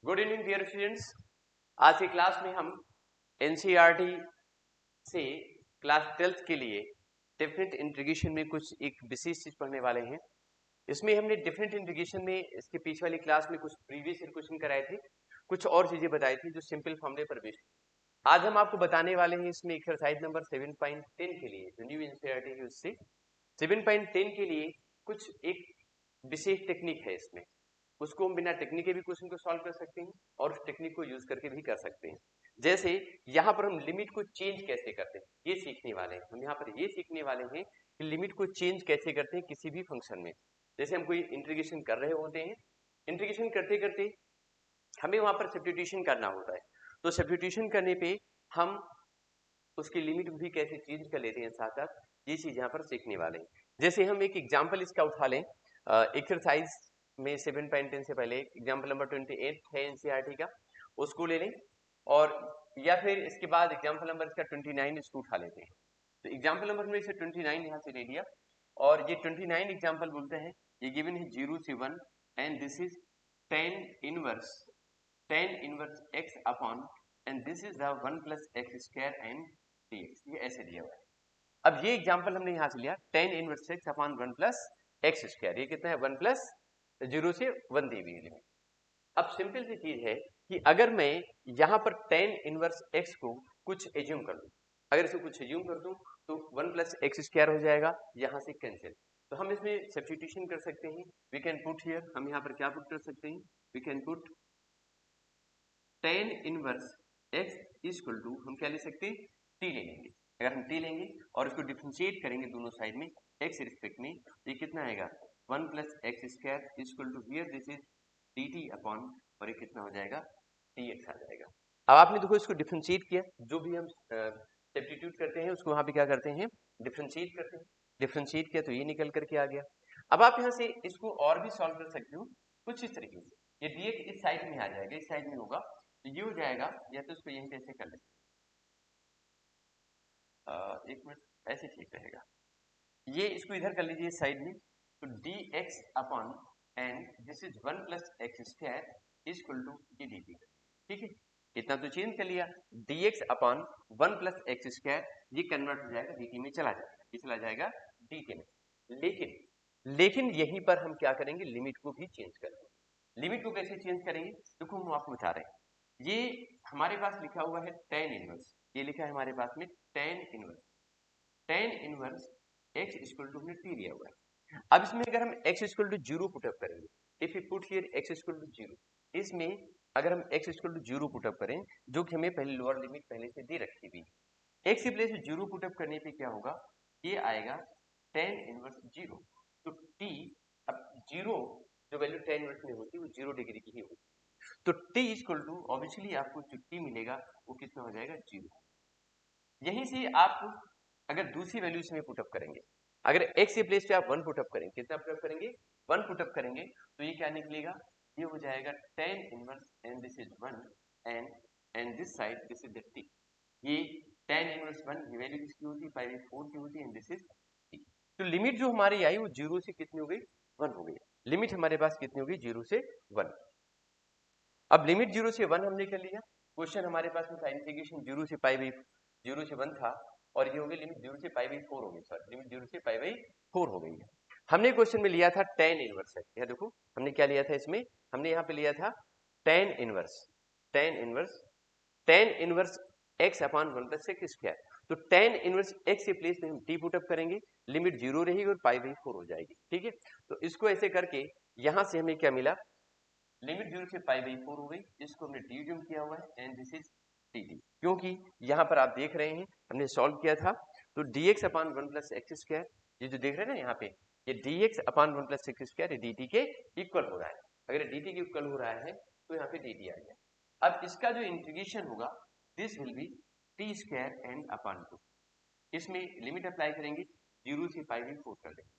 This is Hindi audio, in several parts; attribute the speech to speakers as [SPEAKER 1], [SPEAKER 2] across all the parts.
[SPEAKER 1] Good evening dear students. आज की क्लास में हम एनसीईआरटी से क्लास 12th के लिए डेफिनेट इंटीग्रेशन में कुछ एक विशेष चीज पढ़ने वाले हैं। इसमें हमने डेफिनेट इंटीग्रेशन में इसके पीछे वाली क्लास में कुछ प्रीवियस ईयर क्वेश्चन कराए थे, कुछ और चीजें बताई थी जो सिंपल फॉर्मूले पर बेस्ड। आज हम आपको बताने वाले हैं इसमें एक्सरसाइज नंबर 7.10 के लिए जो न्यू एनसीईआरटी है उससे 7.10 के लिए कुछ एक विशेष टेक्निक है। इसमें उसको हम बिना टेक्निक के भी क्वेश्चन को सॉल्व कर सकते हैं और उस टेक्निक को यूज करके भी कर सकते हैं। जैसे यहाँ पर हम लिमिट को चेंज कैसे करते हैं ये सीखने वाले हैं। हम यहाँ पर ये सीखने वाले हैं कि लिमिट को चेंज कैसे करते हैं किसी भी फंक्शन में। जैसे हम कोई इंटीग्रेशन कर रहे होते हैं, इंटीग्रेशन करते करते हमें वहां पर सब्स्टिट्यूशन करना होता है, तो सब्स्टिट्यूशन करने पे हम उसकी लिमिट भी कैसे चेंज कर लेते हैं साथ साथ ये चीज यहाँ पर सीखने वाले हैं। जैसे हम एक एग्जाम्पल इसका उठा लें, एक्सरसाइज में 7.10 से पहले एग्जाम्पल नंबर 28 है एनसीईआरटी का, उसको ले लें और या फिर इसके बाद एग्जाम्पल नंबर इसका 29 इसको उठा लेते हैं। तो एग्जाम्पल नंबर में से 29 यहाँ से ले लिया और ये 29 एग्जाम्पल बोलते हैं ये गिवन है 0 से 1 and this is tan inverse x upon and this is the 1 plus x square and dx, ये ऐसे दिया हुआ है। अब ये एग्जाम्पल हमने यहाँ से लिया tan inverse x upon 1 plus x square, ये कितना है 1 प्लस 0 से 1 दी हुई लिमिट। अब सिंपल सी चीज है कि अगर मैं यहाँ पर tan इनवर्स x को कुछ एज्यूम कर दूं, अगर इसको कुछ एज्यूम कर दूं तो 1 प्लस एक्स स्क्वायर हो जाएगा, यहाँ से कैंसिल। तो हम इसमें सब्स्टिट्यूशन कर सकते हैं। वी कैन पुट हियर, हम यहाँ पर क्या पुट कर सकते हैं, we can put tan inverse x equal to, हम क्या ले सकते हैं, t ले लेंगे। अगर हम t लेंगे और इसको डिफरेंशिएट करेंगे दोनों साइड में x रिस्पेक्ट में, ये कितना आएगा 1 plus x square equal to here this is dt upon, और ये कितना हो जाएगा dx आ जाएगा। अब आपने देखो इसको डिफरेंशिएट किया, जो भी हम सब्स्टिट्यूट करते हैं उसको वहां पे क्या करते हैं, डिफरेंशिएट करते हैं। डिफरेंशिएट किया तो ये निकल करके आ गया। अब आप यहाँ से इसको और भी सॉल्व कर सकते हो कुछ इस तरीके से, ये dx इस साइड में आ जाएगा, इस साइड में होगा तो ये हो जाएगा, या तो इसको यहीं पे ऐसे कर लेते, एक मिनट, ऐसे ठीक रहेगा। ये इसको इधर कर लीजिए साइड में, तो dx upon and this is 1 plus x square equal to dt। ठीक है, इतना तो चेंज कर लिया, dx upon 1 plus x square ये कन्वर्ट हो जाएगा dt में, चला जाएगा, ये चला जाएगा dt में। लेकिन यहीं पर हम क्या करेंगे, लिमिट को भी चेंज करेंगे। लिमिट को कैसे चेंज करेंगे, देखो हम आपको बता रहे हैं। ये हमारे पास लिखा हुआ है tan इनवर्स, ये लिखा है हमारे पास में tan inverse x equal to हमने t लिया हुआ है। अब इसमें अगर हम x इक्वल टू 0 पुटअप करेंगे, if you put here x equal to 0, इसमें अगर हम x इक्वल टू 0 पुटअप करें, जो कि हमें पहले लोअर लिमिट पहले से दे रखी हुई, x की प्लेस में 0 पुटअप करने पे क्या होगा, ये आएगा tan इनवर्स 0। तो t, अब 0 जो वैल्यू tan इनवर्स में होती है वो 0 डिग्री की ही होती है, तो t इक्वल टू ऑब्वियसली आपको जो t मिलेगा वो कितना हो जाएगा 0। यहीं से आप अगर दूसरी वैल्यू इसमें पुटअप करेंगे, अगर x के प्लेस पे आप 1 पुटअप करेंगे, कितना पुटअप करेंगे 1 पुटअप करेंगे, तो ये क्या निकलेगा, ये हो जाएगा tan inverse and this is 1 and this side this is the t। ये tan इनवर्स 1 ये वैल्यू किसकी होती है, पाई 4 की होती है एंड दिस इज t। तो लिमिट जो हमारी आई वो 0 से कितनी हो गई, 1 हो गई। लिमिट हमारे पास कितनी हो गई, 0 से 1। अब लिमिट 0 से 1 हमने कर लिया। क्वेश्चन हमारे पास में था इंटीग्रेशन 0 से पाई बाई 0 से 1 था और ये हो गई लिमिट 0 से पाई बाई 4 हो गई, सॉरी लिमिट 0 से पाई बाई 4 हो गई है। हमने क्वेश्चन में लिया था tan इनवर्स है, यह देखो हमने क्या लिया था इसमें, हमने यहाँ पे लिया था tan inverse x upon 1 plus x square. तो tan इनवर्स x के प्लेस में हम t पुट अप करेंगे, लिमिट 0 रहेगी और पाई बाई 4 हो जाएगी। ठीक है, तो इसको ऐसे करके यहाँ से हमें क्या मिला, लिमिट 0 से पाई बाई 4 हो गई, इसको हमने डी यूज किया हुआ है एंड दिस इज dt। क्योंकि यहाँ पर आप देख रहे हैं हमने सॉल्व किया था, तो dx upon 1 plus x square, ये जो देख रहे हैं ना यहाँ पे, ये dx upon 1 plus x square dt के इक्वल हो रहा है। अगर dt के इक्वल हो रहा है तो यहाँ पे dt आ गया। अब इसका जो इंटीग्रेशन होगा this will be t square and upon 2, इसमें लिमिट अप्लाई करेंगे 0 से पाई बाई 4 कर देंगे,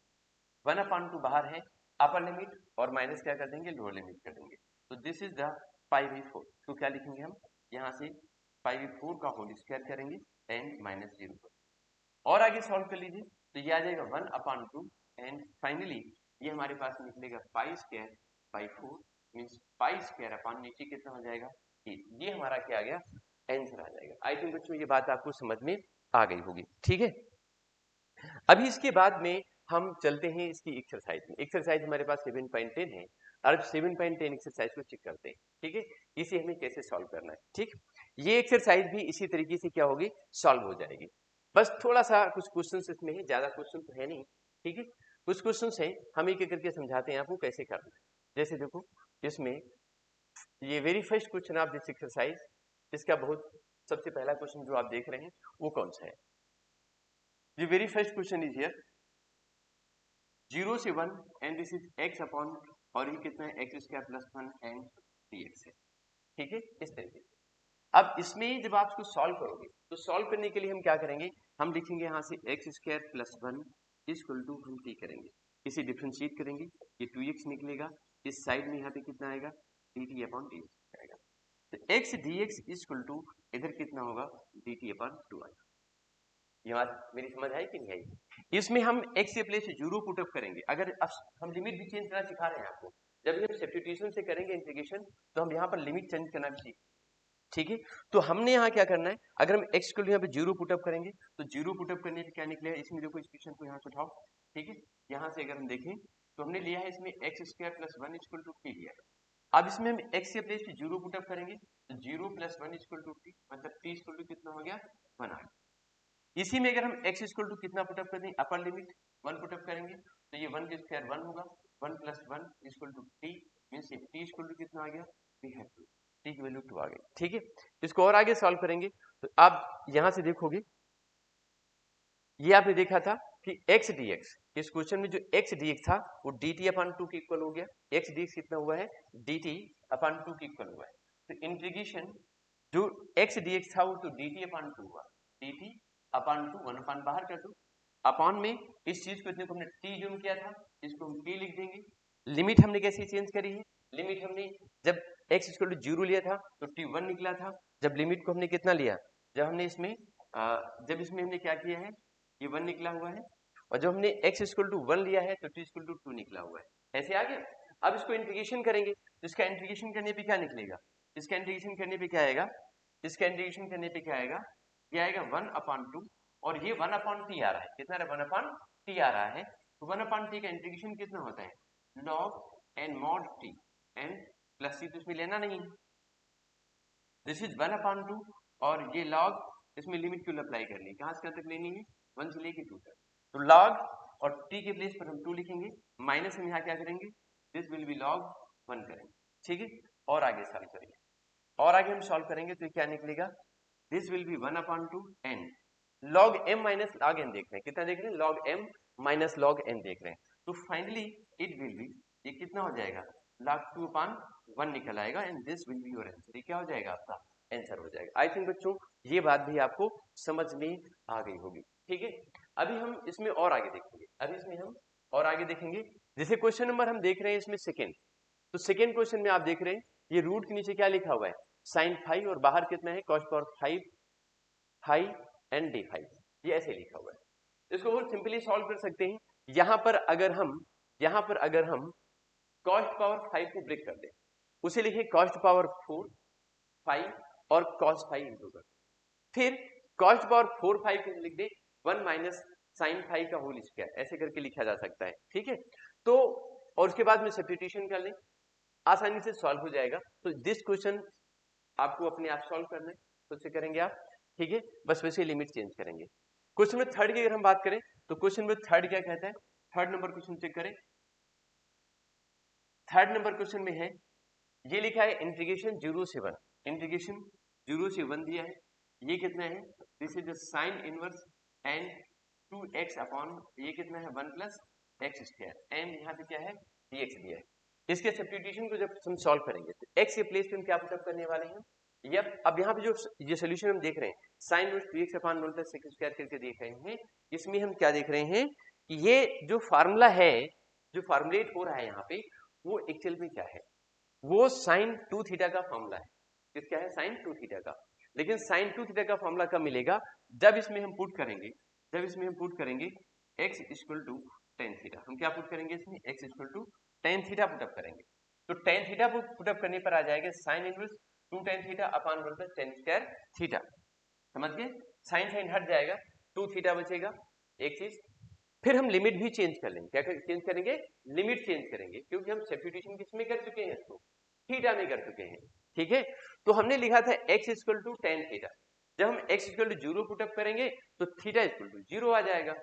[SPEAKER 1] 1 अपॉन 2 बाहर है, अपर लिमिट और माइनस क्या कर देंगे, लोअर लिमिट कर देंगे। तो this is the pi by 4, तो क्या लिखेंगे हम यहाँ से पाई बाई 4 का होल स्क्वायर करेंगे एंड माइनस 0 और आगे सॉल्व कर लीजिए, तो ये आ जाएगा 1 अपॉन 2 एंड फाइनली ये हमारे पास निकलेगा pi square by 4 means pi square upon नीचे कितना हो जाएगा 8। ये हमारा क्या आ गया आंसर आ जाएगा। आई थिंक बच्चों ये बात आपको समझ में आ गई होगी, ठीक है। अभी इसके बाद में हम चलते हैं इसकी एक्सरसाइज में। एक्सरसाइज हमारे पास 7.10 है और 7.10 एक्सरसाइज को चेक करते हैं, ठीक है। इसे हमें कैसे सॉल्व करना है, ठीक। ये एक्सरसाइज भी इसी तरीके से क्या होगी सॉल्व हो जाएगी। बस थोड़ा सा कुछ क्वेश्चन इसमें है, ज्यादा क्वेश्चन तो है नहीं, ठीक है। कुछ क्वेश्चन है हम एक एक करके समझाते हैं आपको कैसे करना है। जैसे देखो इसमें ये very first question of this exercise, इसका बहुत सबसे पहला क्वेश्चन जो आप देख रहे हैं वो कौन सा है। The very first question is here 0 से 1 and this is x upon और ये कितना है x square plus 1 and dx है, ठीक है। इस तरीके से अब इसमें जब आप इसको सॉल्व करोगे तो सॉल्व करने के लिए हम क्या करेंगे, हम लिखेंगे यहाँ से x square plus 1 equal to हम t करेंगे, इसे डिफ्रेंशिएट करेंगे, ये 2x निकलेगा, इस साइड में यहाँ पे कितना आएगा dt अपॉन dx आएगा। तो x dx इक्वल टू इधर कितना होगा dt अपॉन 2 आएगा। ये बात मेरी समझ आई कि नहीं आई। इसमें हम x के प्लेस 0 पुटअप करेंगे। अगर हम लिमिट भी चेंज करना सिखा रहे हैं आपको, जब हम सब्स्टिट्यूशन से करेंगे इंटीग्रेशन तो हम यहाँ पर लिमिट चेंज करना भी सीखेंगे, ठीक है। तो हमने यहाँ क्या करना है, अगर हम x को यहाँ पे 0 पुटअप करेंगे तो 0 पुटअप करने पे क्या निकलेगा, इसमें देखो इस क्वेश्चन को यहाँ से उठाओ, ठीक है। यहाँ से अगर हम देखें तो हमने लिया है इसमें x square plus 1 equal to t लिया है। अब इसमें हम x के प्लेस 0 पुटअप करेंगे तो 0 प्लस 1 इक्वल टू t, मतलब t इक्वल टू कितना हो गया 1 आ गया। इसी में अगर हम x इक्वल टू कितना पुटअप कर दें, अपर लिमिट 1 पुटअप करेंगे तो ये 1 के स्क्वायर 1 होगा, 1 plus 1 equal to t means t equal to कितना आ गया 2, t की वैल्यू 2 आ गई, ठीक है। इसको और आगे सॉल्व करेंगे तो आप यहां से देखोगे ये आपने देखा था कि x dx, इस क्वेश्चन में जो x dx था वो dt अपॉन 2 के इक्वल हो गया। x dx कितना हुआ है dt अपॉन 2 के इक्वल हुआ है। तो इंटीग्रेशन जो x dx था वो तो dt अपॉन 2 हुआ, dt अपॉन 2 1 अपॉन बाहर कर दो, अपॉन में इस चीज को इतने को हमने t जूम किया था, इसको हम t लिख देंगे। लिमिट हमने कैसे चेंज करी है, लिमिट हमने जब x इक्वल टू 0 लिया था तो t 1 निकला था, जब लिमिट को हमने कितना लिया, जब हमने इसमें जब इसमें हमने क्या किया है ये 1 निकला हुआ है, और जब हमने x इक्वल टू 1 लिया है तो t इक्वल टू 2 निकला हुआ है। ऐसे आ गया। अब इसको इंटीग्रेशन करेंगे तो इसका इंटीग्रेशन करने पे क्या निकलेगा, इसका इंटीग्रेशन करने पे क्या आएगा, इसका इंटीग्रेशन करने पे क्या आएगा, ये आएगा 1 अपॉन 2 और ये 1 अपॉन t आ रहा है, कितना है 1 अपॉन t आ रहा है। तो 1 अपॉन t का इंटीग्रेशन कितना होता है log n mod t, n plus c तो इसमें लेना नहीं, दिस इज 1 अपॉन 2 और ये log, इसमें लिमिट क्यों अप्लाई करनी है, कहां से कहां तक लेनी है 1 से लेके 2 तक। तो log और t के प्लेस पर हम 2 लिखेंगे, माइनस हम यहाँ क्या करेंगे दिस विल बी log 1 करेंगे, ठीक है। और आगे सॉल्व करेंगे, और आगे हम सॉल्व करेंगे तो क्या निकलेगा this will be 1 upon 2 n log m minus log n देख रहे हैं, कितना देख रहे हैं log m minus log n देख रहे हैं। तो फाइनली इट विल बी, ये कितना हो जाएगा log 2 अपॉन 1 निकल आएगा and this will be your answer. ये क्या हो जाएगा आपका आंसर हो जाएगा। आई थिंक बच्चों ये बात भी आपको समझ में आ गई होगी, ठीक है। अभी हम इसमें और आगे देखेंगे, अभी इसमें हम और आगे देखेंगे। जैसे क्वेश्चन नंबर हम देख रहे हैं इसमें सेकेंड, तो सेकेंड क्वेश्चन में आप देख रहे हैं ये रूट के नीचे क्या लिखा हुआ है sin 5 और बाहर कितना है cos पावर 5 एंड d5, ये ऐसे लिखा हुआ है। इसको बहुत सिंपली सॉल्व कर सकते हैं। यहां पर अगर हम cos पावर 5 को ब्रेक कर दें, उसे लिखे cos पावर 4 5 और cos 5 इंटू कर, फिर cos पावर 4 5 को लिख दे 1 माइनस sin 5 का होल स्क्वायर, ऐसे करके लिखा जा सकता है, ठीक है। तो और उसके बाद में सब्स्टिट्यूशन कर लें, आसानी से सॉल्व हो जाएगा। तो दिस क्वेश्चन आपको अपने आप सॉल्व करना है, तो उसे करेंगे आप, ठीक है। बस वैसे लिमिट चेंज करेंगे। क्वेश्चन में थर्ड की अगर हम बात करें तो क्वेश्चन में थर्ड क्या कहता है, थर्ड नंबर क्वेश्चन चेक करें। थर्ड नंबर क्वेश्चन में है ये लिखा है इंटीग्रेशन 0 से 1, इंटीग्रेशन 0 से 1 दिया है, ये कितना है this is the sine inverse and 2x upon ये कितना है 1 प्लस एक्स स्क्वायर एंड यहाँ पे क्या है dx दिया है। इसके सब्स्टिट्यूशन को जब हम सॉल्व करेंगे तो x के प्लेस पे हम क्या पुटअप करने वाले हैं, अब यहाँ पे जो ये सोल्यूशन हम देख रहे हैं sine inverse 2x upon 1 plus x square करके देख रहे हैं, इसमें हम क्या देख रहे हैं कि ये जो फार्मूला है जो फार्मुलेट हो रहा है यहाँ पे वो एक्चुअल में क्या है, वो साइन 2 थीटा का फॉर्मूला है। किसका है साइन 2 थीटा का। लेकिन साइन 2 थीटा का फॉर्मूला कब मिलेगा, जब इसमें हम पुट करेंगे x equal to tan theta. हम क्या पुट करेंगे इसमें x equal to tan theta put up करेंगे। तो टेन थीटा पुटअप करने पर आ जाएगा sine inverse 2 tan theta upon 1 plus tan square theta. समझ गए? साइन साइन हट जाएगा, 2 थीटा बचेगा। एक चीज, फिर हम लिमिट भी चेंज कर लेंगे। क्या चेंज करेंगे? लिमिट चेंज करेंगे, क्योंकि हम सब्स्टिट्यूशन किसमें कर चुके हैं? इसको थीटा में कर चुके हैं। ठीक है, तो हमने लिखा था x equal to tan theta. जब हम x इक्वल टू 0 पुटअप करेंगे तो थीटा इक्वल टू 0 आ जाएगा।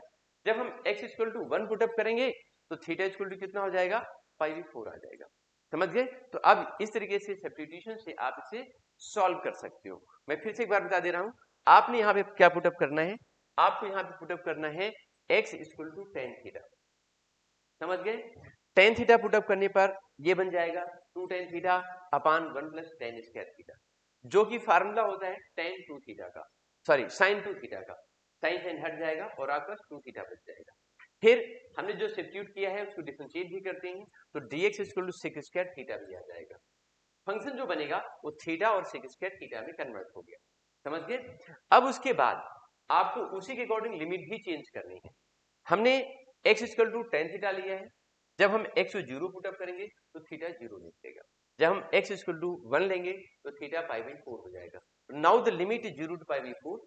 [SPEAKER 1] जब हम x इक्वल टू 1 पुटअप करेंगे तो थीटा इक्वल टू कितना हो जाएगा? पाई बाई 4 आ जाएगा। समझ गए? तो अब इस तरीके से सब्स्टिट्यूशन से आप इसे सॉल्व कर सकते हो। मैं फिर से एक बार बता दे रहा हूं, आपने यहाँ पे क्या पुटअप करना है? आपको यहाँ पे पुटअप करना है x equal to tan theta. समझ गए? टेन थीटा पुटअप करने पर ये बन जाएगा 2 tan theta upon 1 plus tan square theta, जो कि फार्मूला होता है टेन टू थीटा का, सॉरी साइन टू थीटा का। साइन साइन हट जाएगा और आपका 2 थीटा बच जाएगा। फिर हमने जो सब्स्टिट्यूट किया है उसको डिफरेंशिएट भी करते हैं, तो dx equal to sec square theta भी आ जाएगा। फंक्शन जो बनेगा वो थीटा और सेक स्क्वायर थीटा में कन्वर्ट हो गया। समझ गए? अब उसके बाद आपको उसी के अकॉर्डिंग लिमिट भी चेंज करनी है। हमने x equal to tan theta लिया है, जब हम x को 0 पुटअप करेंगे तो थीटा 0 निकलेगा। जब हम x इक्वल टू 1 लेंगे तो थीटा पाई बाई 4 हो जाएगा। Now the limit is 0 to pi by 4।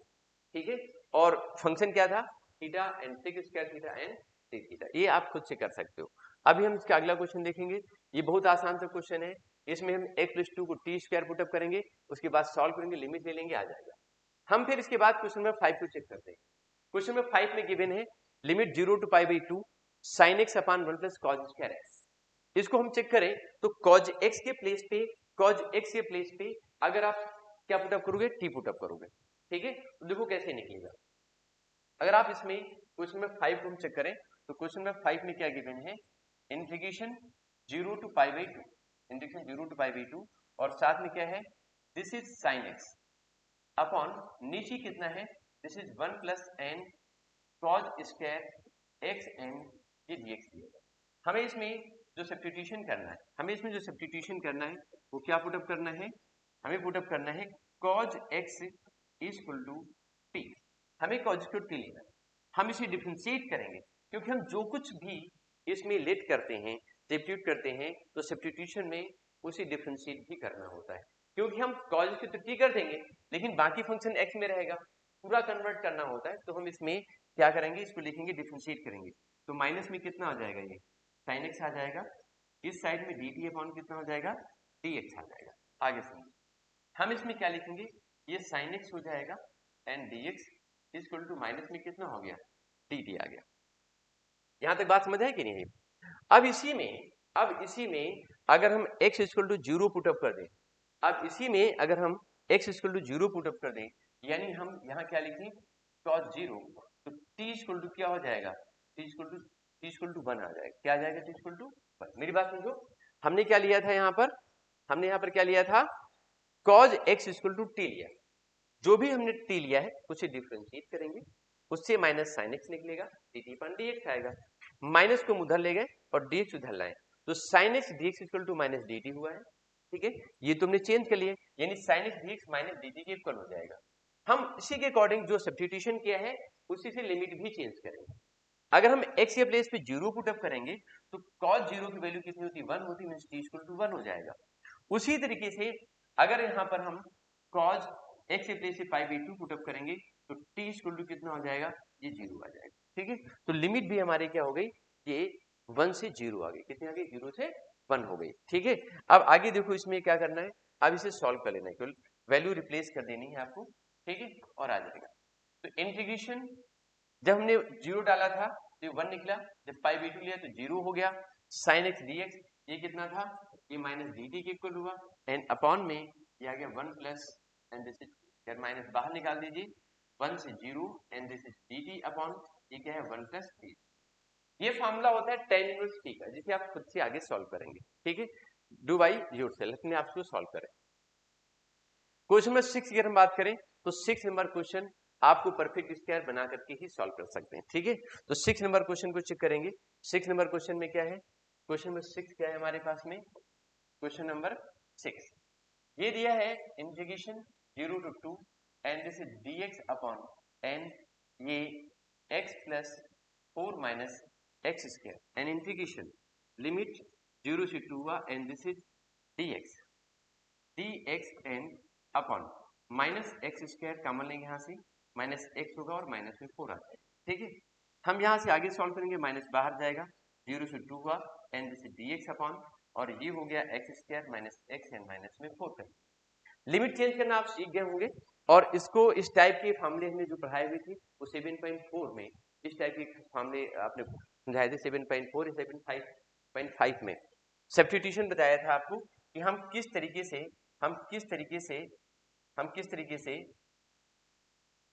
[SPEAKER 1] ठीक है, और फंक्शन क्या था? Theta and sec square theta and sec theta. ये आप खुद से कर सकते हो। अभी हम इसका अगला क्वेश्चन देखेंगे। ये बहुत आसान सा क्वेश्चन है। इसमें हम x प्लस 2 को टी स्क्वायर पुटअप करेंगे, उसके बाद सॉल्व करेंगे, लिमिट ले लेंगे, आ जाएगा। हम फिर इसके बाद क्वेश्चन नंबर 5 को चेक करते हैं। क्वेश्चन नंबर 5 में गिवन है limit 0 to pi by 2 sine x upon 1 plus cos square x. इसको हम चेक करें तो कॉज एक्स के प्लेस पे, कॉज एक्स के प्लेस पे अगर आप क्या पुटअप करोगे? टी पुटअप करोगे। ठीक है, तो देखो कैसे निकलेगा। अगर आप इसमें क्वेश्चन नंबर 5 को हम चेक करें तो क्वेश्चन नंबर 5 में क्या गिवन है? Integration 0 to pi by 2, integration 0 to pi by 2, और साथ में क्या है? This is sine x upon नीचे कितना है? This is 1 plus n cos square x n ये dx दिया। हमें इसमें जो सब्स्टिट्यूशन करना है, हमें इसमें जो सब्स्टिट्यूशन करना है वो क्या पुटअप करना है? हमें पुटअप करना है cos x equal to t. हमें कॉज को टी लेना है। हम इसे डिफरेंशिएट करेंगे, क्योंकि हम जो कुछ भी इसमें लेट करते हैं, सब्स्टिट्यूट करते हैं, तो सब्स्टिट्यूशन में उसे डिफरेंशिएट भी करना होता है। क्योंकि हम कॉज को तो टी कर देंगे, लेकिन बाकी फंक्शन एक्स में रहेगा, पूरा कन्वर्ट करना होता है। तो हम इसमें क्या करेंगे? इसको लिखेंगे, डिफरेंशिएट करेंगे। तो माइनस में कितना आ जाएगा? ये साइन एक्स आ जाएगा। इस साइड में डी टी अपॉन कितना हो जाएगा? डी एक्स आ जाएगा। आगे समझिए, हम इसमें क्या लिखेंगे? ये साइन एक्स हो जाएगा and d x equal to minus में कितना हो गया? डी टी आ गया। यहां तक बात समझ है कि नहीं? अब इसी में अगर हम x इक्वल टू 0 पुटअप कर दें, अब इसी में अगर हम x इक्वल टू 0 पुटअप कर दें, यानी हम यहाँ क्या लिखें? cos 0, तो t इक्वल टू क्या हो जाएगा? t इक्वल टू 1 आ जाएगा। क्या आ जाएगा? t equal to 1। मेरी बात समझो, हमने क्या लिया था यहाँ पर? हमने यहाँ पर क्या लिया था? cos x equal to t लिया। जो भी हमने t लिया है उसे डिफरेंशिएट करेंगे, उससे माइनस साइन एक्स निकलेगा, dt पर dx आएगा। माइनस को उधर ले गए और dx उधर लाए, तो sine x dx equal to minus dt हुआ है। ठीक है, ये तुमने चेंज कर लिए, यानी sign x dx minus dt के इक्वल हो जाएगा। हम इसी के अकॉर्डिंग जो सब्स्टिट्यूशन किया है उसी से लिमिट भी चेंज करेंगे। अगर हम x के प्लेस पे 0 पुटअप करेंगे तो cos 0 की वैल्यू कितनी होती है? 1 होती है, मींस t इक्वल टू 1 हो जाएगा। उसी तरीके से अगर यहाँ पर हम cos x के प्लेस से पाई बाई 2 पुटअप करेंगे तो t इक्वल टू कितना हो जाएगा? ये 0 आ जाएगा। ठीक है, तो लिमिट भी हमारी क्या हो गई? ये 1 से 0 आ गई। कितनी आ गई? 0 से 1 हो गई। ठीक है, अब आगे देखो इसमें क्या करना है। अब इसे सॉल्व कर लेना है, वैल्यू रिप्लेस कर देनी है आपको। ठीक है, और आ जाएगा। तो इंटीग्रेशन जब हमने 0 डाला था तो 1 निकला, जब पाई बाई 2 लिया तो 0 हो गया। साइन एक्स डी एक्स ये कितना था? ये माइनस डी टी के इक्वल हुआ, एंड अपॉन में ये आ गया 1 plus, and this is minus बाहर निकाल दीजिए, 1 से 0, and this is D T upon ये क्या है? 1 प्लस डी। ये फॉर्मूला होता है tan इनवर्स टी का, जिसे आप खुद से आगे सॉल्व करेंगे। ठीक है, डू बाई योरसेल्फ, अपने आप को सॉल्व करें। क्वेश्चन नंबर 6 की अगर हम बात करें तो 6 नंबर क्वेश्चन आपको परफेक्ट स्क्वायर बना करके ही सॉल्व कर सकते हैं। ठीक है, तो 6 नंबर क्वेश्चन को चेक करेंगे। 6 नंबर क्वेश्चन में क्या है? क्वेश्चन नंबर 6 क्या है हमारे पास में? क्वेश्चन नंबर 6 ये दिया है integration 0 to 2 and this is dx upon n, ये x plus 4 minus x square, and integration limit 0 से 2 हुआ and this is dx, dx and upon minus x square common लेंगे यहाँ से, माइनस एक्स होगा और माइनस में 4 आ जाएगा, ठीक है। हम यहाँ से आगे सॉल्व करेंगे, माइनस बाहर जाएगा, 0 से 2 हुआ and this is dx upon, और ये हो गया x square minus x and minus में 4 करेंगे। लिमिट चेंज करना आप सीख गए होंगे, और इसको इस टाइप के फार्मूले हमने जो पढ़ाए हुए थे वो 7.4 में इस टाइप के फार्मूले आपने समझाए थे, 7.4 7.5 में सब्स्टिट्यूशन बताया था आपको कि हम किस तरीके से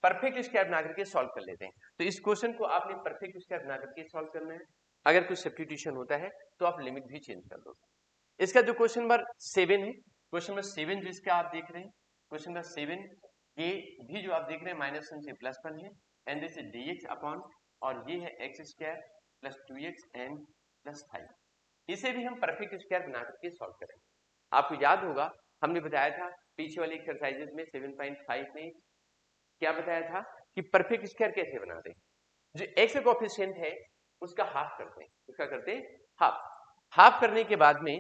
[SPEAKER 1] परफेक्ट स्क्वायर बना करके सॉल्व कर लेते हैं। तो इस क्वेश्चन को आपने परफेक्ट स्क्वायर बना करके सॉल्व करना है। अगर कुछ सब्स्टिट्यूशन होता है तो आप लिमिट भी चेंज कर दो। इसका जो क्वेश्चन नंबर 7 है, क्वेश्चन नंबर 7 जिसका आप देख रहे हैं, क्वेश्चन नंबर 7 ये भी जो आप देख रहे हैं -1 से +1 है and this is dx upon, और ये है x square plus 2x and plus 5। इसे भी हम परफेक्ट स्क्वायर बना करके सॉल्व करेंगे। आपको याद होगा हमने बताया था पीछे वाली एक्सरसाइजेज में 7.5 में क्या बताया था कि परफेक्ट स्क्वायर कैसे बनाते हैं, जो एक्स कोएफिशिएंट है उसका हाफ करते हैं, उसका करते हैं हाफ करने के बाद में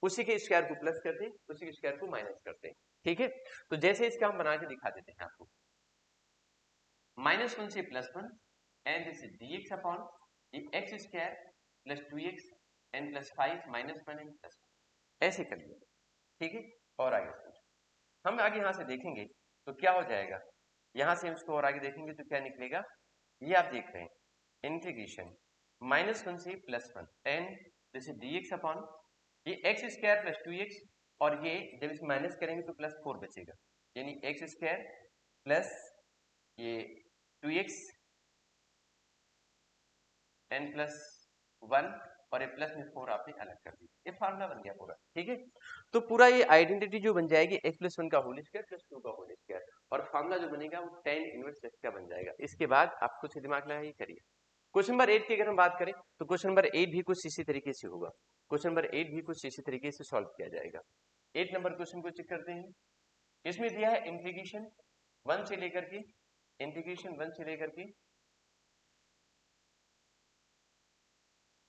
[SPEAKER 1] उसी के स्क्वायर को प्लस करते हैं, उसी के स्क्वायर को माइनस करते हैं, ठीक है। तो जैसे इसका हम बना के दिखा देते हैं आपको, -1 से +1 and this is dx upon x square plus 2x and plus 5 -1 and plus, ऐसे कर लिया, ठीक है। और आगे हम आगे यहां से देखेंगे तो क्या हो जाएगा, यहां से हम इसको और आगे देखेंगे तो क्या निकलेगा, ये आप देख रहे हैं इंटीग्रेशन -1 से +1 and this is dx upon ये एक्स स्क्वायर प्लस 2x, और ये जब इस माइनस करेंगे तो प्लस 4 बचेगा, यानी एक्स स्क्वायर प्लस ये 2x एंड प्लस 1 और ये प्लस में 4 आपने अलग कर दी, ये फार्मूला बन गया पूरा, ठीक है। तो पूरा ये आइडेंटिटी जो बन जाएगी x+1 का होल स्क्वायर प्लस 2 का होल स्क्वायर, और फार्मूला जो बनेगा वो tan इनवर्स x का बन जाएगा। इसके बाद आप कुछ दिमाग लगाइए, करिए। क्वेश्चन नंबर 8 की अगर हम बात करें तो क्वेश्चन नंबर 8 भी कुछ इसी तरीके से होगा, क्वेश्चन नंबर 8 भी कुछ इसी तरीके से सॉल्व किया जाएगा। 8 नंबर क्वेश्चन को चेक करते हैं। इसमें दिया है इंटीग्रेशन 1 से लेकर के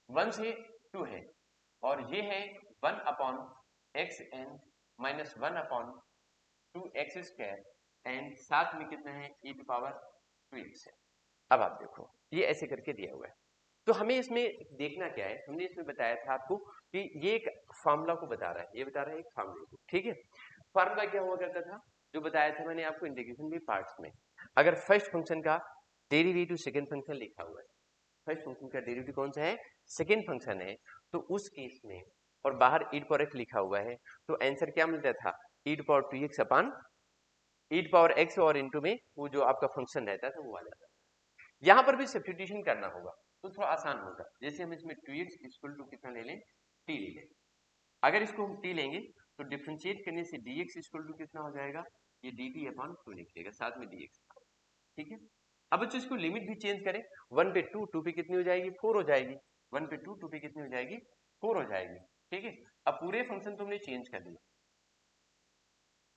[SPEAKER 1] 1 से 2 है, और ये है 1 upon x and -1 upon 2x square and साथ में कितना है e⁻²x है। अब आप देखो ये ऐसे करके दिया हुआ है, तो हमें इसमें देखना क्या है, हमने इसमें बताया था आपको कि ये एक फार्मूला को बता रहा है, ये बता रहा है एक फार्मूला को, ठीक है। फार्मूला क्या हुआ करता था, जो बताया था मैंने आपको इंटीग्रेशन के पार्ट्स में, अगर फर्स्ट फंक्शन का डेरिवेटिव सेकंड फंक्शन लिखा हुआ है, फर्स्ट फंक्शन का डेरिवेटिव कौन सा है, सेकंड फंक्शन है, तो उस केस में और बाहर e⁻x लिखा हुआ है तो आंसर क्या मिलता था, e⁻2x अपॉन e⁻x, और इनटू में वो जो आपका फंक्शन रहता था वो आ जाता है। यहां पर भी सब्स्टिट्यूशन करना होगा तो थोड़ा आसान होगा, जैसे हम इसमें 2x इक्वल टू कितना ले लें, t ले लें। अगर इसको हम t लेंगे तो डिफरेंशिएट करने से dx इक्वल टू कितना हो जाएगा, ये dt अपॉन 2 निकलेगा, साथ में dx, ठीक है। अब बच्चों इसको लिमिट भी चेंज करें, 1 पे 2, 2 पे कितनी हो जाएगी, 4 हो जाएगी, 1 पे 2, 2 पे कितनी हो जाएगी, 4 हो जाएगी, ठीक है। अब पूरे फंक्शन तुमने चेंज कर दिया,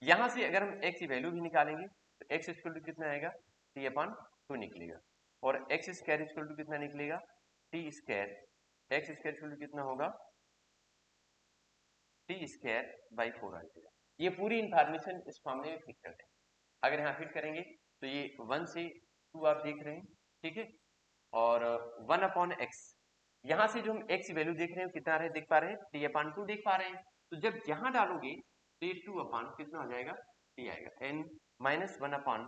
[SPEAKER 1] यहां से अगर हम x की वैल्यू भी निकालेंगे तो x इक्वल टू कितना आएगा, t अपॉन 2 निकलेगा, और x स्क्वायर इक्वल टू कितना निकलेगा, t square, x square equal to कितना होगा, t स्क्वायर बाई 4 आ जाएगा। ये पूरी इंफॉर्मेशन इस फॉर्मूले में फिट कर दें, अगर यहाँ फिट करेंगे तो ये 1 से 2 आप देख रहे हैं, ठीक है, और 1 अपॉन एक्स, यहाँ से जो हम x की वैल्यू देख रहे हैं कितना देख पा रहे हैं, t अपॉन 2 देख पा रहे हैं, तो जब यहाँ डालोगे तो ये 2 अपॉन कितना हो जाएगा, t आएगा, n -1 upon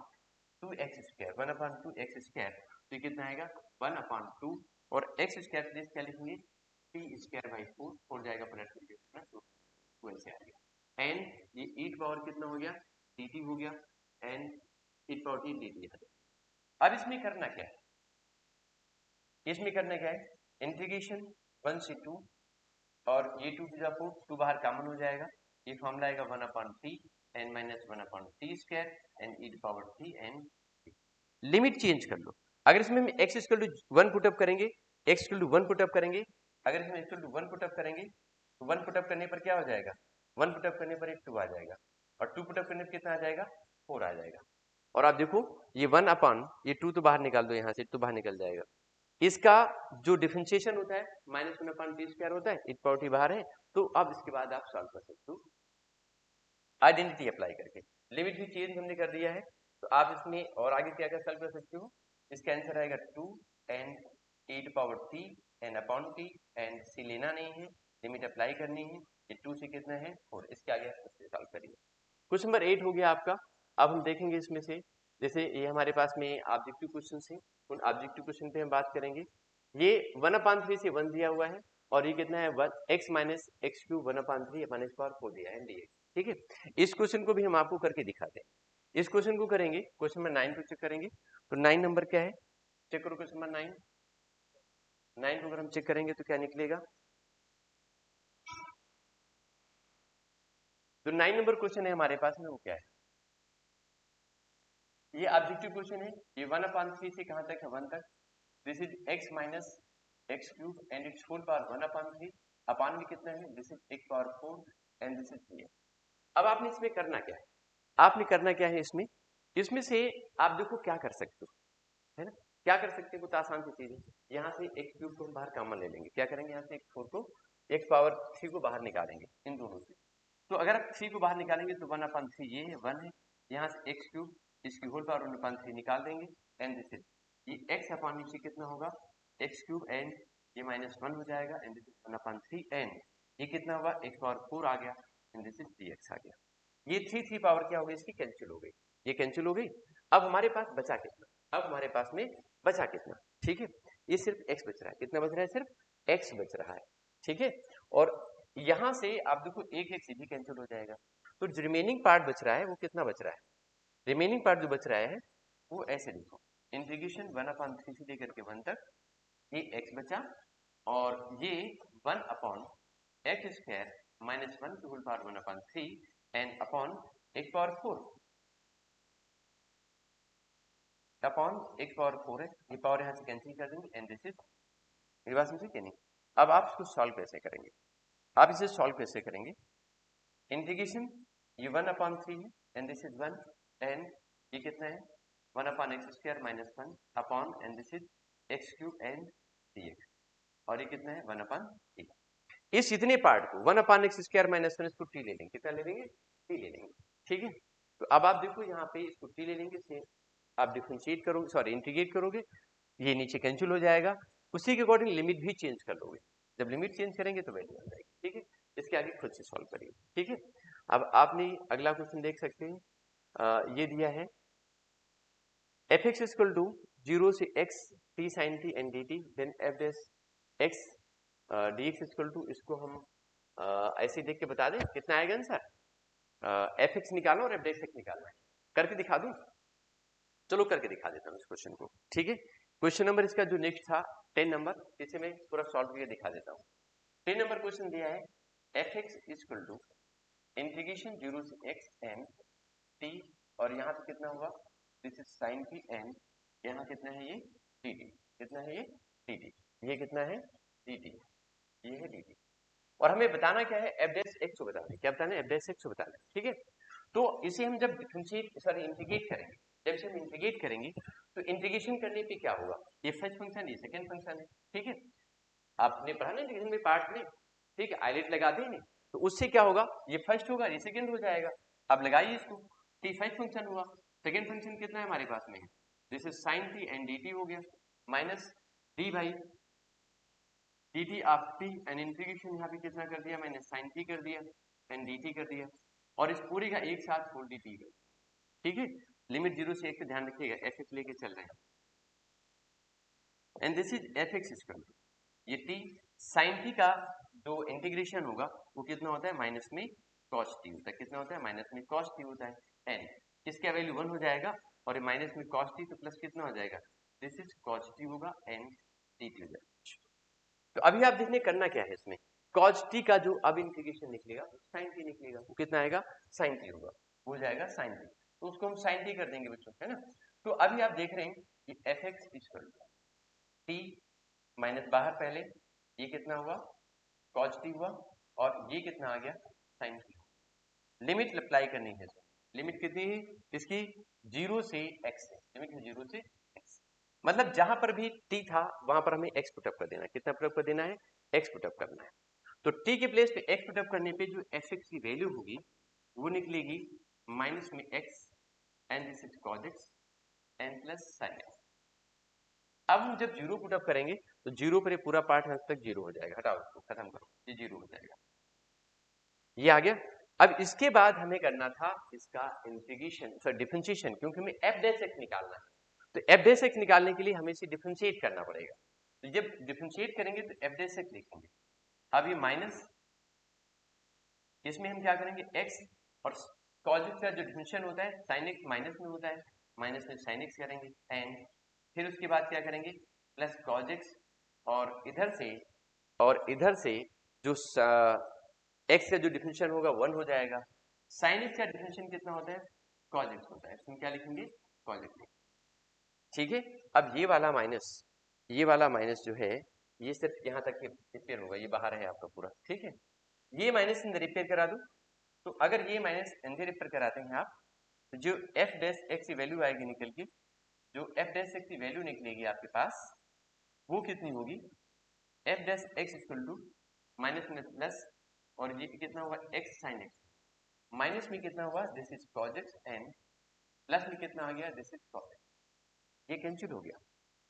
[SPEAKER 1] 2x square, 1 upon 2x square, तो ये कितना आएगा 1 अपॉन 2, और x स्क्वायर प्लेस क्या लिखेंगे, t स्क्वायर बाई 4 हो जाएगा, प्लस 2 ऐसे आ गया, एन ये e⁻ कितना हो गया, dt हो गया, एन e⁻t dt आ गया। अब इसमें करना क्या है, इसमें करना क्या है, इंटीग्रेशन 1 से 2, और ये 2 टू द 4, 2 बाहर कॉमन हो जाएगा, ये फॉर्मूला आएगा 1 upon t n -1 upon t square and e⁻t and limit change कर लो। अगर इसमें हम x इक्वल टू 1 पुटअप करेंगे, x इक्वल टू 1 पुटअप करेंगे, अगर इसमें x इक्वल टू 1 पुटअप करेंगे तो 1 पुटअप करने पर क्या हो जाएगा, 1 पुटअप करने पर एक 2 आ जाएगा, और 2 पुटअप करने पर कितना आ जाएगा, 4 आ जाएगा। और आप देखो ये 1 अपॉन ये 2 तो बाहर निकाल दो, यहाँ से 2 बाहर निकल जाएगा, इसका जो डिफरेंशिएशन होता है -1/t² होता है, e पावर t बाहर है, तो अब इसके बाद आप सॉल्व कर सकते हो आइडेंटिटी अप्लाई करके। लिमिट भी चेंज हमने कर दिया है, तो आप इसमें और आगे क्या क्या सॉल्व कर सकते हो। इसका आंसर आएगा 2 and e⁻t and upon t and c लेना नहीं है, लिमिट अप्लाई करनी है। ये 2 से कितना है 4, इसके आगे आप उससे सॉल्व करिए। क्वेश्चन नंबर 8 हो गया आपका। अब हम देखेंगे इसमें से, जैसे ये हमारे पास में ऑब्जेक्टिव क्वेश्चन है, उन ऑब्जेक्टिव क्वेश्चन पे हम बात करेंगे। ये 1/3 से 1 दिया हुआ है और ये कितना है 1x minus x cube 1/3 minus power 4 दिया है dx। ठीक है, इस क्वेश्चन को भी हम आपको करके दिखाते हैं। इस क्वेश्चन को करेंगे, क्वेश्चन नंबर 9 को चेक करेंगे। तो 9 नंबर क्या है, चेक करो क्वेश्चन नंबर 9 को अगर हम चेक करेंगे तो क्या निकलेगा। तो 9 नंबर क्वेश्चन है हमारे पास में, वो क्या है, ये ऑब्जेक्टिव क्वेश्चन है। ये 1/3 से कहां तक है 1 तक। This is x minus x cube and it's whole power 1/3 upon में कितना है, this is x power 4 and this is 3। अब आपने इसमें करना क्या है, आपने करना क्या है इसमें, इसमें से आप देखो क्या कर सकते हो, है ना, क्या कर सकते हो, तो आसान सी चीज है। यहाँ से एक्स क्यूब को हम बाहर कॉमन ले लेंगे, क्या करेंगे, यहाँ से x4 को x पावर 3 को बाहर निकालेंगे इन दोनों से। तो अगर आप 3 को बाहर निकालेंगे तो 1/3 ये है 1 है, यहाँ से एक्स क्यूब इसकी होल पावर 1/3 निकाल देंगे एंड दिस इज ये x अपॉन नीचे कितना होगा एक्स क्यूब एंड ये -1 हो जाएगा एंड दिस इज 1/3 एंड ये कितना होगा x पावर 4 आ गया एंड दिस इज dx आ गया। ये 3 पावर क्या हो गई, इसकी कैंसिल हो गई, ये कैंसिल हो गई। अब हमारे पास बचा कितना, अब हमारे पास में बचा कितना, ठीक है, ये सिर्फ x बच रहा है, कितना बच रहा है, सिर्फ x बच रहा है, ठीक है। और यहां से आप देखो एक एक सीधी कैंसिल हो जाएगा, तो जो रिमेनिंग पार्ट बच रहा है वो कितना बच रहा है, रिमेनिंग पार्ट जो बच रहा है वो ऐसे लिखो, इंटीग्रेशन 1/3 से लेकर के 1 तक, ये x बचा और ये 1/x² -1 की whole power 1/3 and upon x power 4 upon x power 4 है, ये पावर यहाँ से कैंसिल कर देंगे एंड दिस इज, मेरी बात समझे कि नहीं। अब आप इसको सॉल्व कैसे करेंगे, आप इसे सॉल्व कैसे करेंगे, इंटीग्रेशन ये 1/3 है एंड दिस इज 1 एंड ये कितना है 1/x² -1 upon and this is x cube and dx और ये कितना है 1/3। इस इतने पार्ट को 1/x² -1 इसको t ले लेंगे, कितना ले लेंगे, t ले लेंगे, ठीक है। तो अब आप देखो यहाँ पे इसको t ले लेंगे, से आप डिफरेंशिएट करोगे, सॉरी इंटीग्रेट करोगे, ये नीचे कैंसिल हो जाएगा, उसी के अकॉर्डिंग लिमिट भी चेंज कर लोगे, जब लिमिट चेंज करेंगे तो वैल्यू आ जाएगी, ठीक है। इसके आगे खुद से सॉल्व करिए, ठीक है। अब आपने अगला क्वेश्चन देख सकते हैं, ये दिया है f(x) = 0 से x t sin t and dt then f dash x dx = इसको हम ऐसे देख के बता दें कितना आएगा आंसर, f(x) निकालो और f dash x निकालना है, करके दिखा दूं, चलो करके दिखा देता हूँ इस क्वेश्चन को, ठीक है। क्वेश्चन नंबर इसका जो नेक्स्ट था 10 नंबर, इसे मैं पूरा सॉल्व करके दिखा देता हूँ। 10 नंबर क्वेश्चन दिया है f(x) = इंटीग्रेशन 0 से x n t और यहाँ पे कितना होगा, this is sin t and यहाँ कितना है ये dt, कितना है ये dt, ये कितना है dt, ये है dt और हमें बताना क्या है, f dash x को बताना है, क्या बताना है, f dash x को बताना है, ठीक है। तो इसे हम जब डिफरेंशिएट सॉरी इंटीग्रेट करेंगे, जब इसे हम इंटीग्रेट करेंगे तो इंटीग्रेशन करने पे क्या होगा, ये फर्स्ट फंक्शन ये सेकंड फंक्शन है, ठीक है। आपने पढ़ा ना इंटीग्रेशन में पार्ट में, ठीक है, आइलेट लगा दें नहीं, तो उससे क्या होगा, ये फर्स्ट होगा ये सेकंड हो जाएगा। अब लगाइए इसको, t फर्स्ट फंक्शन हुआ, सेकंड फंक्शन कितना है हमारे पास में, this is sin t and dt हो गया minus d by dt of t and integration यहाँ पे कितना कर दिया मैंने, sin t कर दिया एंड dt कर दिया और इस पूरे का एक साथ होल dt कर, ठीक है। लिमिट 0 से 1 पे ध्यान रखिएगा, f(x) लेके चल रहे हैं एंड दिस इज f(x) = ये t sin t का जो इंटीग्रेशन होगा वो कितना होता है, माइनस में cos t होता है, कितना होता है, माइनस में cos t होता है एंड इसका वैल्यू 1 हो जाएगा और ये माइनस में cos t तो प्लस कितना हो जाएगा, दिस इज cos t होगा एंड dt हो जाएगा। तो अभी आप देखने करना क्या है इसमें, cos t का जो अब इंटीग्रेशन निकलेगा sin t निकलेगा, वो कितना आएगा sin t होगा, हो जाएगा sin t, तो उसको हम sin t कर देंगे बच्चों, है ना। तो अभी आप देख रहे हैं कि f(x) = t माइनस बाहर पहले ये कितना हुआ cos t हुआ और ये कितना आ गया sin t, लिमिट अप्लाई करनी है, लिमिट कितनी है इसकी 0 से x है, लिमिट है 0 से x, मतलब जहां पर भी t था वहां पर हमें x पुटअप कर देना है। कितना पुटअप कर देना है? x पुटअप करना है। तो t के प्लेस पे x पुटअप करने पे जो fx की वैल्यू होगी वो निकलेगी माइनस में x and this is cos x and plus sin x। अब हम जब जीरो पुटअप करेंगे तो जीरो पर ये पूरा पार्ट यहाँ तक जीरो हो जाएगा, हटाओ इसको, खत्म करो, ये जीरो हो जाएगा। ये आ गया। अब इसके बाद हमें करना था इसका इंटीग्रेशन, सॉरी डिफरेंशिएशन, क्योंकि हमें f डैश x निकालना है। तो f डैश x निकालने के लिए हमें इसे डिफरेंशिएट करना पड़ेगा। तो जब डिफरेंशिएट करेंगे तो f डैश x लिखेंगे। अब ये माइनस, इसमें हम क्या करेंगे x और cos x का जो डिफरेंशियल होता है sin x माइनस में होता है, माइनस में sin x करेंगे एंड फिर उसके बाद क्या करेंगे प्लस cos x और इधर से जो x का जो डिफरेंशियल होगा 1 हो जाएगा। sin x का डिफरेंशियल कितना होता है? cos x होता है। इसमें क्या लिखेंगे? cos x। ठीक है। अब ये वाला माइनस जो है ये सिर्फ यहाँ तक रिपेयर होगा, ये बाहर है आपका पूरा। ठीक है, ये माइनस अंदर रिपेयर करा दो। तो अगर ये माइनस अंदर रिपेयर कराते हैं आप तो जो f डैश x की वैल्यू आएगी निकल के, जो f डैश x की वैल्यू निकलेगी आपके पास वो कितनी होगी? f dash x equal to minus में प्लस और ये कितना होगा x sin x, माइनस में कितना हुआ this is cos x and plus में कितना आ गया दिस इज cos x। ये कैंसिल हो गया,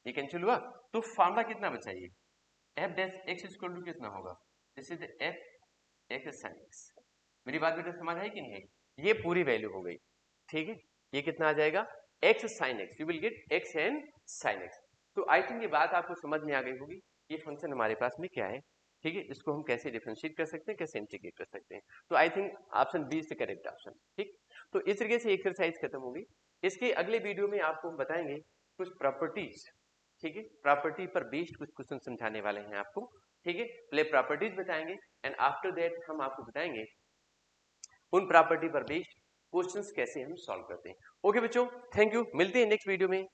[SPEAKER 1] ये कैंसिल हुआ। तो फार्मूला कितना बचा? ये f dash x equal to कितना होगा? This is f x sin x। मेरी बात बेटा समझ आई कि नहीं है? ये पूरी वैल्यू हो गई। ठीक है, ये कितना आ जाएगा x sin x, you will get x and sin x। तो आई थिंक ये बात आपको समझ में आ गई होगी। ये फंक्शन हमारे पास में क्या है, ठीक है, इसको हम कैसे डिफरेंशिएट कर सकते हैं, कैसे इंटीग्रेट कर सकते हैं। तो I think option B is the correct option. ठीक, तो इस तरीके से एक्सरसाइज खत्म होगी। इसके अगले वीडियो में आपको हम बताएंगे कुछ प्रॉपर्टीज। ठीक है, प्रॉपर्टी पर बेस्ड कुछ क्वेश्चन समझाने वाले हैं आपको। ठीक है, पहले प्रॉपर्टीज बताएंगे एंड आफ्टर दैट हम आपको बताएंगे उन प्रॉपर्टी पर बेस्ड क्वेश्चंस कैसे हम सॉल्व करते हैं। ओके बच्चों, थैंक यू, मिलते हैं नेक्स्ट वीडियो में।